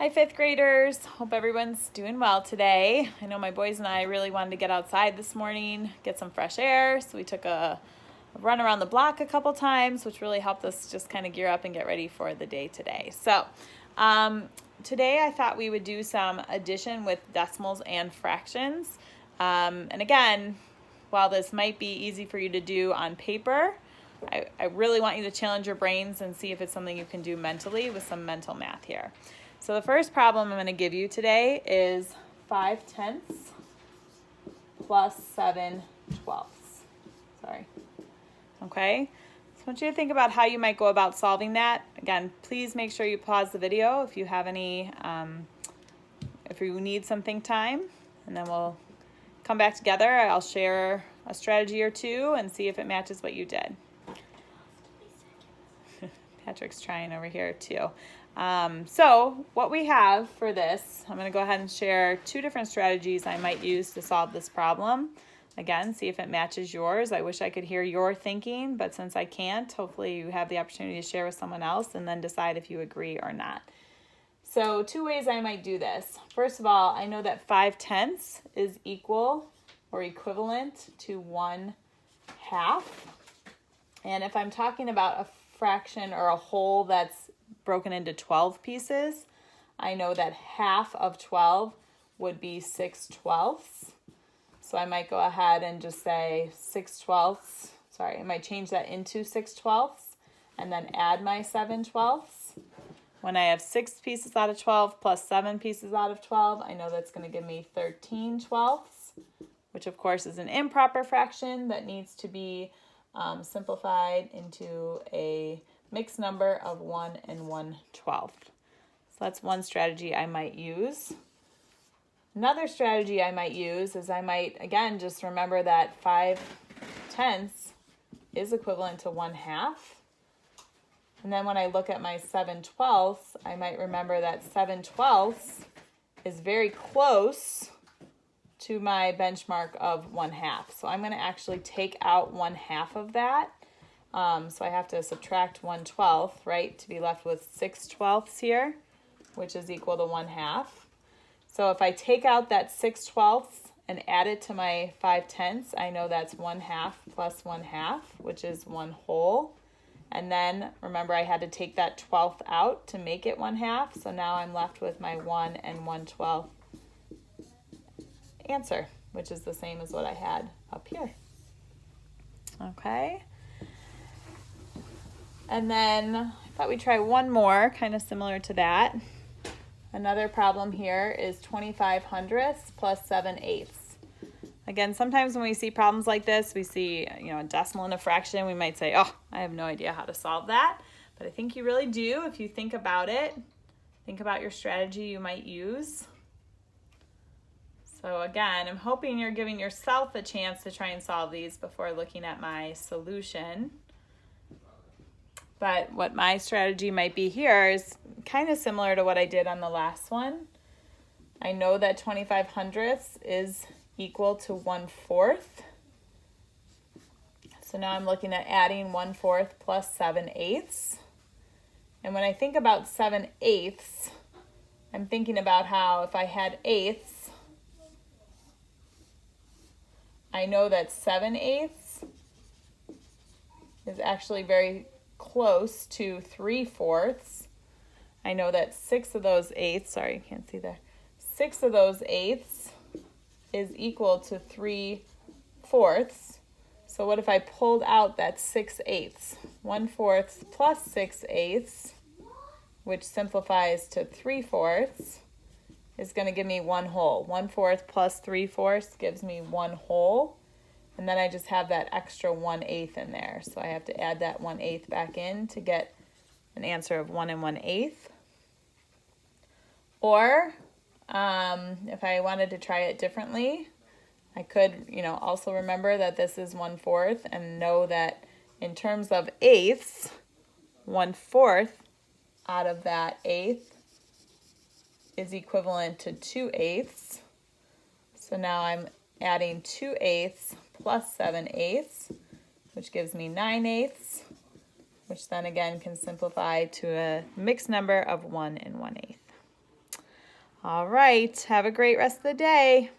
Hi, fifth graders. Hope everyone's doing well today. I know my boys and I really wanted to get outside this morning, get some fresh air. So we took a run around the block a couple times, which really helped us just kind of gear up and get ready for the day today. So today I thought we would do some addition with decimals and fractions. And again, while this might be easy for you to do on paper, I really want you to challenge your brains and see if it's something you can do mentally with some mental math here. So the first problem I'm going to give you today is 5/10 plus 7/12. Sorry. Okay. So I want you to think about how you might go about solving that. Again, please make sure you pause the video if you have any, if you need some think time, and then we'll come back together. I'll share a strategy or two and see if it matches what you did. Patrick's trying over here too. So what we have for this, I'm going to go ahead and share two different strategies I might use to solve this problem. Again, see if it matches yours. I wish I could hear your thinking, but since I can't, hopefully you have the opportunity to share with someone else and then decide if you agree or not. So two ways I might do this. First of all, I know that 5/10 is equal or equivalent to 1/2. And if I'm talking about a fraction or a whole that's broken into 12 pieces, I know that half of 12 would be 6/12. So I might go ahead and just say 6/12. Sorry, I might change that into 6/12 and then add my 7/12. When I have 6 pieces out of 12 plus 7 pieces out of 12, I know that's going to give me 13/12, which of course is an improper fraction that needs to be simplified into a mixed number of 1 and 1/12. So that's one strategy I might use. Another strategy I might use is I might, again, just remember that 5/10 is equivalent to 1/2. And then when I look at my 7/12, I might remember that 7/12 is very close to my benchmark of 1/2. So I'm going to actually take out 1/2 of that. So I have to subtract 1/12, right, to be left with 6/12 here, which is equal to 1/2. So if I take out that 6/12 and add it to my 5/10, I know that's 1/2 plus 1/2, which is 1 whole. And then remember I had to take that 12th out to make it 1/2. So now I'm left with my 1 and 1/12 answer, which is the same as what I had up here. Okay. And then I thought we'd try one more, kind of similar to that. Another problem here is 25/100 plus 7/8. Again, sometimes when we see problems like this, we see, a decimal and a fraction, we might say, oh, I have no idea how to solve that. But I think you really do if you think about it. Think about your strategy you might use. So again, I'm hoping you're giving yourself a chance to try and solve these before looking at my solution. But what my strategy might be here is kind of similar to what I did on the last one. I know that 25/100 is equal to 1/4. So now I'm looking at adding 1/4 plus 7/8. And when I think about 7/8, I'm thinking about how if I had eighths, I know that 7/8 is actually very close to 3/4. I know that 6 of those eighths, sorry, you can't see there, 6 of those eighths is equal to 3/4. So what if I pulled out that 6/8? 1/4 plus 6/8, which simplifies to 3/4, is going to give me 1 whole. 1/4 plus 3/4 gives me 1 whole. And then I just have that extra 1/8 in there. So I have to add that 1/8 back in to get an answer of 1 1/8. Or if I wanted to try it differently, I could, also remember that this is 1/4 and know that in terms of eighths, 1/4 out of that eighth is equivalent to 2/8. So now I'm adding 2/8 plus 7/8, which gives me 9/8, which then again can simplify to a mixed number of 1 1/8. All right. Have a great rest of the day.